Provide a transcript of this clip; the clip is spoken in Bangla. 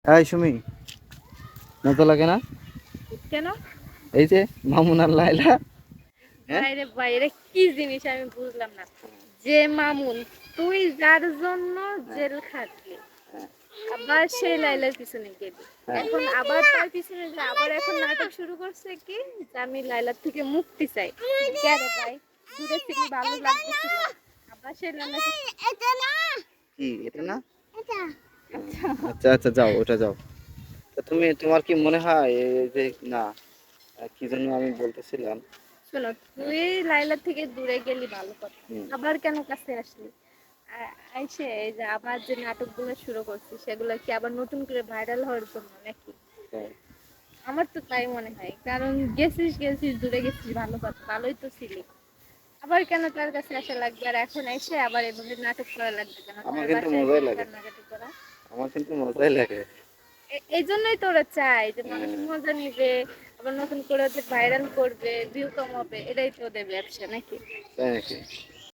এই সুমি, মজা লাগে না? কেন? এই যে মামুন আর লায়লা। হ্যাঁ, বাইরে বাইরে কি জিনিস আমি বুঝলাম না। যে মামুন, তুই যার জন্য হ্যাঁ, জেল খাটলি, হ্যাঁ, আবার সেই লাইলার পিছনে গেলি, হ্যাঁ। এখন আবার তার পিছনে যে আবার এখন নাটক শুরু করছে কি, যে আমি লাইলার থেকে মুক্তি চাই। কে রে ভাই, দূরে থেকে ভালো লাগতেছিল, আবার সেই লাইলাকে। কি এটা না? আচ্ছা, আচ্ছা আচ্ছা, যাও ওটা যাও। তা তোমার কি মনে হয় এই যে না, কি জন্য আমি বলতেছিলাম। শোনো, তুই লাইলার থেকে দূরে গেলি ভালো কথা, হুম, আবার কেন কাছে আসলি? আইসে এই যে আবার যে নাটকগুলো শুরু করছিস, সেগুলো কি আবার নতুন করে ভাইরাল হওয়ার জন্য নাকি? তাই। আমার তো তাই মনে হয়, কারণ গেছিস গেছিস দূরে গেছিস ভালো কথা, ভালোই তো ছিলি, আবার কেন তার কাছে আসা লাগবে? আর এখন এসে আবার এভাবে নাটক করা লাগবে কেন? আমার তার কিন্তু বাসায় মজাই গিয়ে লাগে, কান্নাকাটি করা। আমার কিন্তু মজাই লাগে। এই জন্যই তোরা চাই যে মানুষ হ্যাঁ, মজা নিবে, আবার নতুন করে ভাইরাল করবে, ভিউ কমাবে, এটাই তো ওদের ব্যবসা নাকি? তাই নাকি?